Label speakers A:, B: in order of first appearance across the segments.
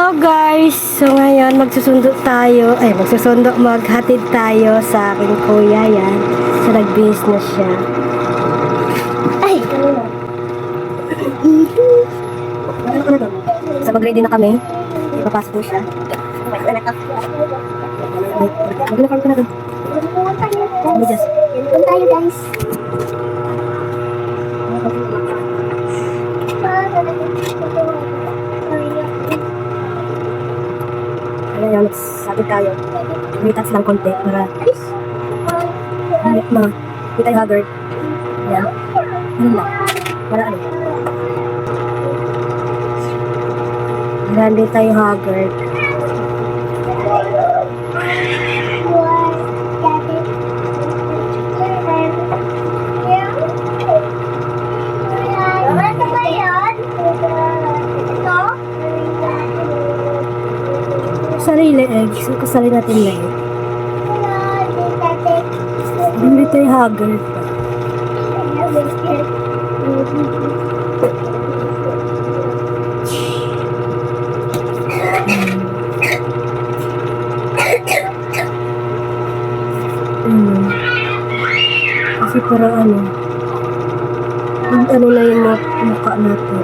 A: Hello guys! So ngayon maghatid tayo sa aking kuya yan. So nag-business siya. Ay! Ano na to? So mag-ready na kami. Ipapasok ko siya. Mag-uniform ko na doon.
B: Welcome tayo guys.
A: Ayan, sabi tayo. May-touch lang konti para hindi tayo haggard. Ayan. Ano lang. Para ano. Para hindi tayo haggard. Sarili eggs. Kasali natin na eh. Hindi tayo haggard. Kasi parang ano na yung mukha natin.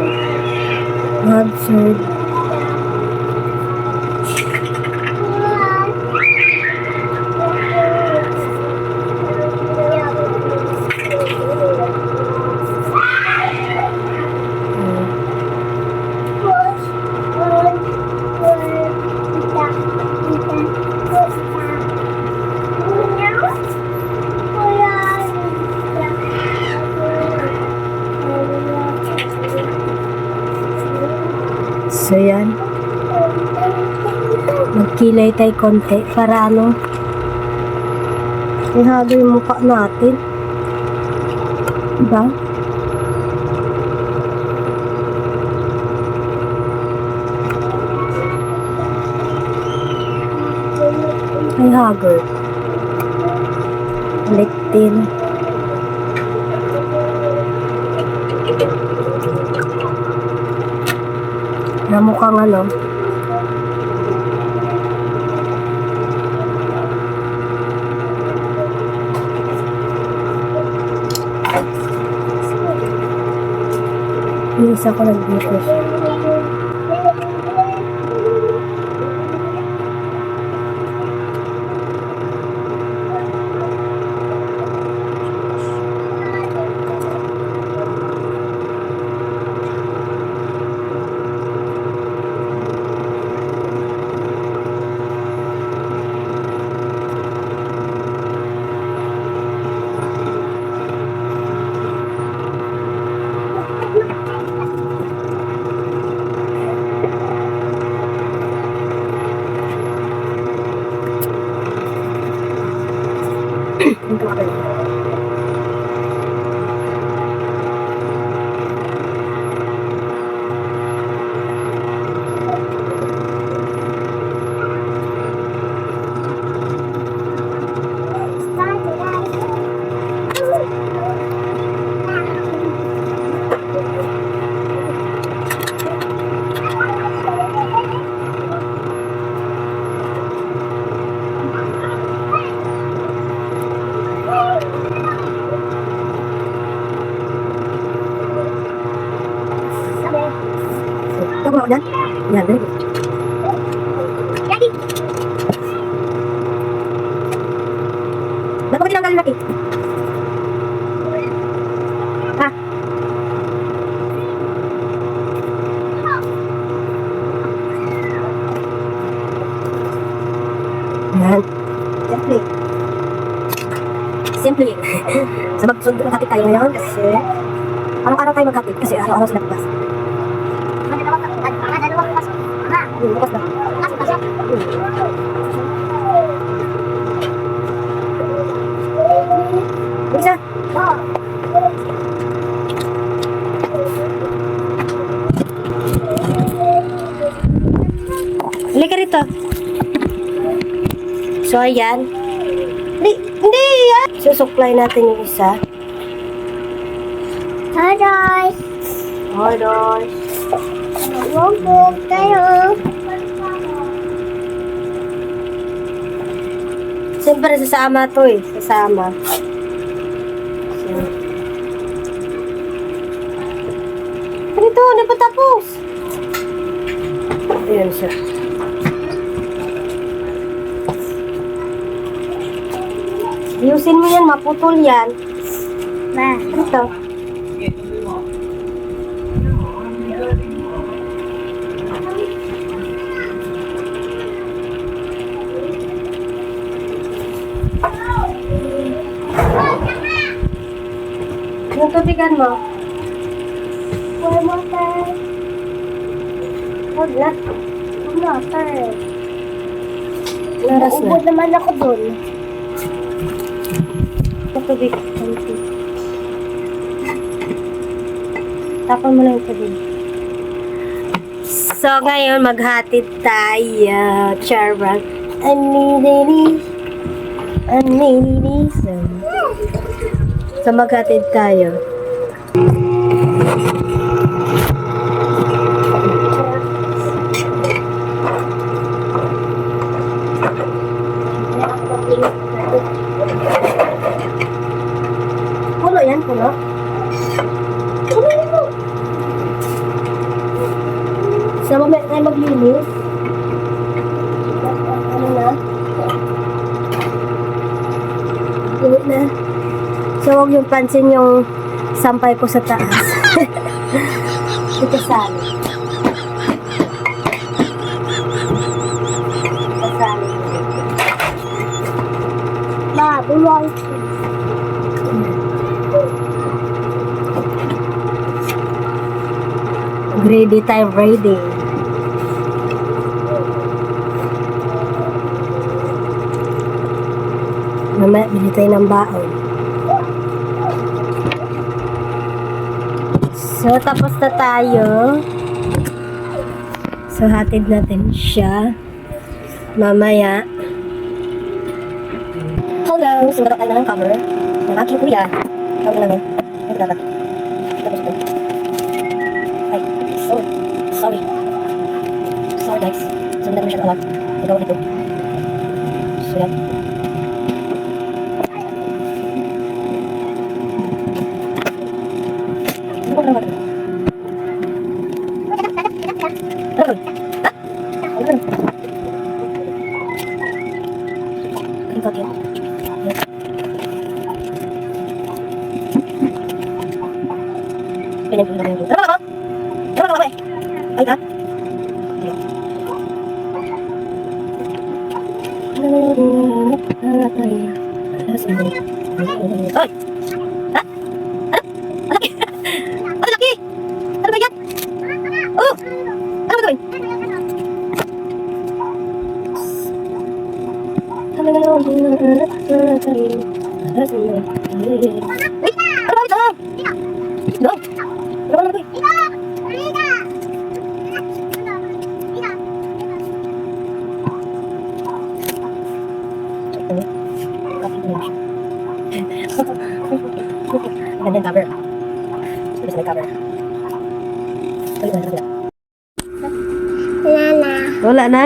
A: Absurd. So yan, magkilay tayo konti para ano, ihago yung mukha natin, diba? Ay haggard, ulitin. Na mukhang ano, yung isa ko nag-business. Tago ako dyan? Yan, very good.
B: Daddy!
A: Ba't mo tinanggal laki? Ha? Yan. Simply. So maghatid tayo ngayon kasi araw-araw tayo maghatid kasi araw-araw sila bukas. Bukas na. Isa. Halika rito. So, ayan. Hindi yan. Susuklay natin yung isa.
B: Hi guys!
A: Hi, guys.
B: Vlog tayo!
A: Siyempre, sasama to eh. Sasama. So. Ano ito? Hindi pa tapos. Ayan siya. Ayusin mo yan, maputol yan.
B: Ma.
A: Ito. Yung tubigan mo.
B: One more time.
A: Huwag na.
B: One more time.
A: Laras na.
B: Ubod naman ako dun.
A: Yung tubig. Tapon mo na yung tubig. So, ngayon, maghatid tayo. Charban. So, maghatid tayo. Puno yan, puno. So, mamaya tayo maglinis. Ano na? Uwi na. So, huwag yung pansin yung sampay ko sa taas. Ito sali. Ito sali.
B: Ma, buluang.
A: Ready time, ready. Mamaya, bili tayo ng baon. So, tapos na tayo. So, hatid natin siya. Mamaya. Hello! Sumunod tayo na ng cover. Ng aking kuya. Cover lang yun. Ay, dapat. Tapos ito. Ay, sorry. Sorry guys. Sumunod mo siya kawag. Ikaw ito. So, yan. Ano ba naman? Ano? Ano? Ang kakit. Ganyan po na ganyan po. Tara ba? Tara ba? Ay, ha? Ay! Ha? Ano? Ano laki? Ano ba yan? Oh! Ano ba gawin? Wait! Ano ba ito? No! Ano ba ito? Ganda yung cover. Gusto yung cover.
B: Lala.
A: Wala na?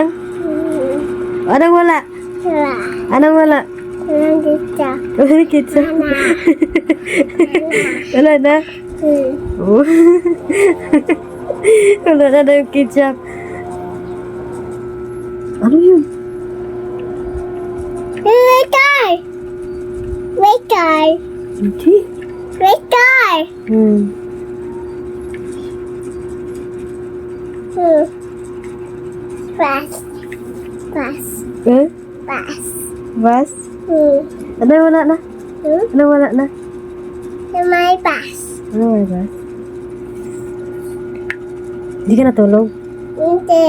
A: Anong wala?
B: Lala.
A: Anong wala?
B: Walang dito.
A: Wala kitsa.
B: Lala.
A: Wala na? Oh. Wala na yung ketchup. Ano yun?
B: Waiter! Waiter!
A: Hindi.
B: Waiter! Pass. Pass.
A: Eh?
B: Pass.
A: Bas? Ano wala na? Ano wala na?
B: May pass.
A: Ano wala bas? Hindi ka natulog?
B: Hindi.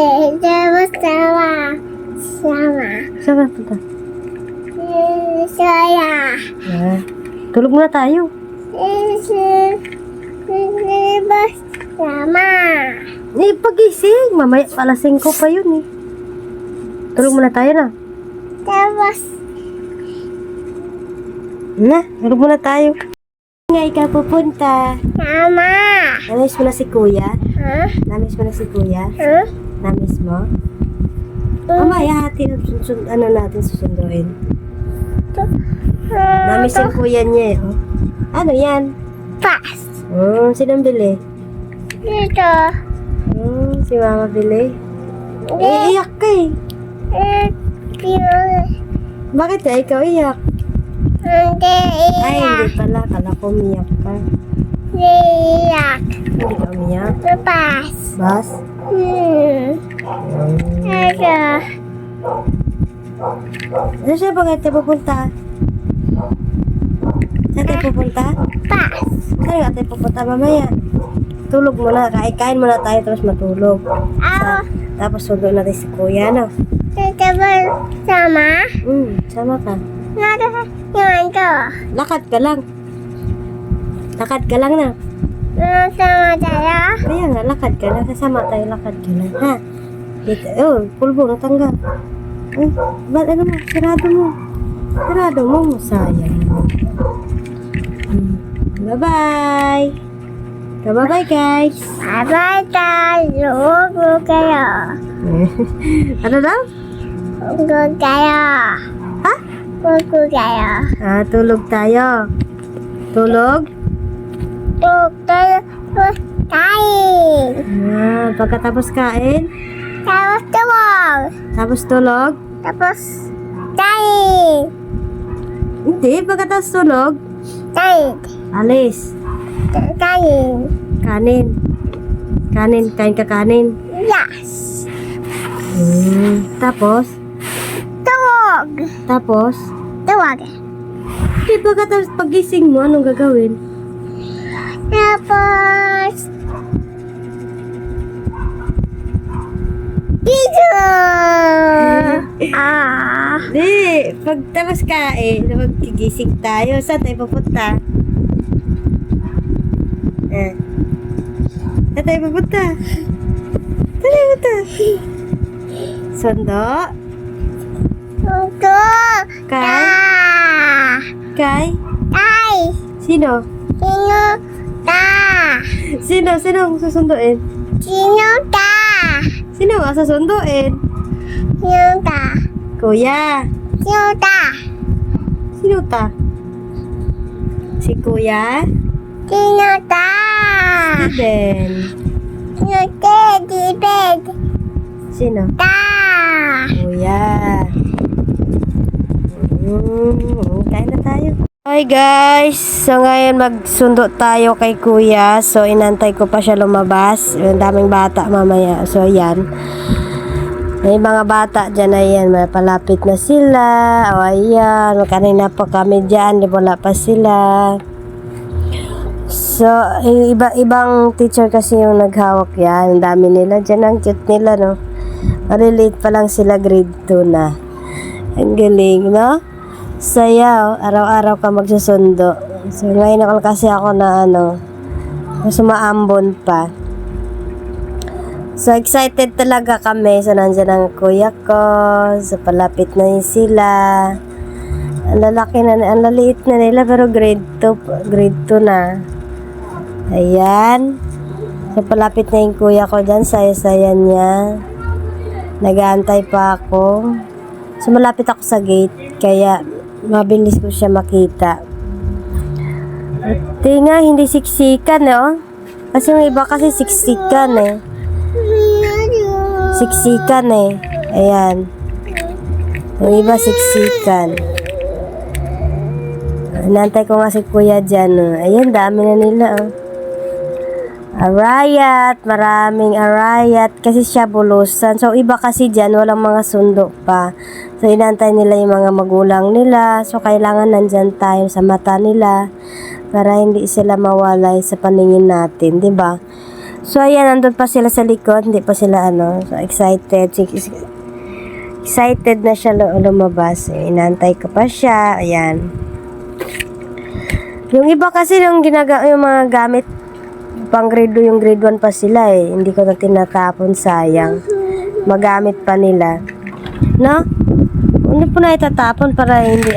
B: Sama. Sama.
A: Saan ka punta?
B: Saya.
A: Ah. Tulog muna tayo.
B: Sama.
A: Eh, pagising. Mamaya pala 5 pa yun eh. Tulog muna tayo na.
B: Tapos,
A: Na, tulog muna tayo. Nga ikaw pupunta.
B: sama.
A: Namiss mo na si kuya?
B: Ha?
A: Namiss mo na si kuya?
B: Ha?
A: Namiss mo? Mamaya hati ano natin susunduin. Namiss yung kuya niya eh. Oh. Ano yan?
B: Bus.
A: Sinong bili?
B: Dito.
A: Si mama bili? Iiyak ka eh. Bakit ka? Ikaw iyak?
B: Hindi
A: Ay,
B: iyak.
A: hindi pala. Kala ko umiyak ka.
B: Hindi iyak.
A: Hindi ka umiyak?
B: Bus.
A: Bas?
B: Dito.
A: Ano siya? Bakit tayo pupunta? Saan tayo pupunta?
B: Bus.
A: Saan nga tayo pupunta mamaya? Tulog muna. Kain muna tayo tapos matulog. Tapos sundo natin si kuya, no?
B: Dito ba sama?
A: Sama ka.
B: Yan to.
A: Lakad ka lang. Lakad ka lang na.
B: Sama tayo.
A: Kaya nga, lakad ka lang. Kasama tayo, lakad ka lang. Ha? Dito. Pulbo, natanggal. Ba't ano mo? Sarado mo. Sarado mo. Sayang naman. Bye-bye. Bye-bye, guys.
B: Bye-bye tayo. Huwag kayo.
A: Ano daw?
B: Huwag kayo.
A: Ha?
B: Huwag kayo.
A: Tulog tayo. Tulog?
B: Huwag tayo. Kain.
A: Pagkatapos kain?
B: Tapos tuwag.
A: Tapos tulog?
B: Tapos kain.
A: Hindi, pagkatapos tulog?
B: Kain.
A: Alis.
B: Kain.
A: Kanin. Kain ka kanin.
B: Yes.
A: Tapos?
B: Tuwag.
A: Tapos?
B: Tuwag.
A: Hindi, pagkatapos pagising mo, anong gagawin?
B: Tapos dito.
A: Hindi, pagtapos kain, magkigising tayo. Saan tayo pupunta? Saan tayo pupunta? Saan tayo pupunta? Sundo?
B: Ito.
A: Kay? Kay?
B: Kay.
A: Sino?
B: Sino ta?
A: Sino ang susunduin?
B: Sino ta?
A: Sino ang susunduin?
B: Sino ta?
A: Kuya.
B: Sino ta?
A: Sino ta? Si Kuya?
B: Sino ta?
A: Ben.
B: Sino teddy bed?
A: Sino?
B: Ta.
A: Kuya. Kain na tayo. Hi guys! So ngayon magsundo tayo kay Kuya. So inantay ko pa siya lumabas. Yung daming bata mamaya. So yan. May mga bata dyan na yan. Palapit na sila. O ayan. Kanina pa kami dyan. Di wala pa sila. So ibang teacher kasi yung naghawak yan. Ang dami nila dyan. Ang cute nila, no? Maliliit pa lang sila, grade 2 na. Ang galing, no? Saya, araw-araw ka magsusundo. So, ngayon ako kasi ako na sumaambon pa. So, excited talaga kami. So, nandiyan ang kuya ko. So, palapit na yun sila. Ang lalaki na, ang laliit na nila, pero grade 2 na. Ayan. So, palapit na yung kuya ko dyan. Saya-saya niya. Nag-aantay pa ako. So, malapit ako sa gate. Kaya, mabilis ko siya makita. Ito nga, hindi siksikan Kasi yung iba kasi siksikan Siksikan Ayan. Yung iba siksikan. Nantay ko nga si kuya dyan. Ayan, dami na nila Arayat, maraming arayat kasi siya bulusan. So iba kasi dyan, walang mga sundo pa. So inantay nila yung mga magulang nila. So kailangan nandyan tayo sa mata nila para hindi sila mawalay sa paningin natin, di ba? So ayan, nandun pa sila sa likod, hindi pa sila so excited. Excited na siya lumabas. Inantay ko pa siya. Ayan. Yung iba kasi yung mga gamit pang grade 2, yung grade 1 pa sila hindi ko na tinatapon, sayang. Magamit pa nila. No? Hindi po na itatapon para hindi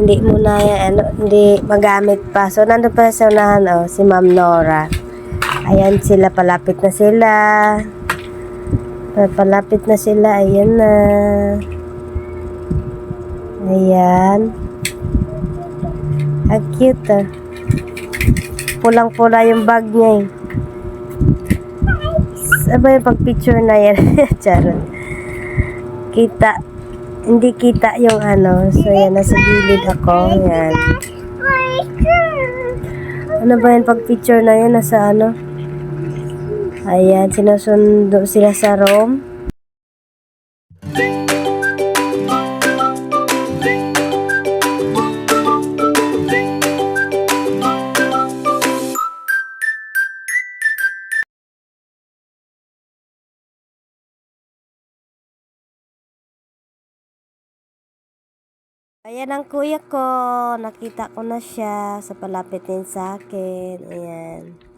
A: hindi mo na hindi magamit pa. So nandun pa sa unahan si Ma'am Nora. Ayan sila, palapit na sila. Palapit na sila, ayan na. Ayan. Ang cute ah. Pulang-pula yung bag niya eh. Sabay yung pag-picture na yan. Charot. Kita. Hindi kita yung ano. So yan, nasa gilid ako. Yan. Ano ba yung pag-picture na yan? Nasa ano? Ayan, sinusundo sila sa room. Ayan ang kuya ko. Nakita ko na siya sa palapit din sa akin. Ayan.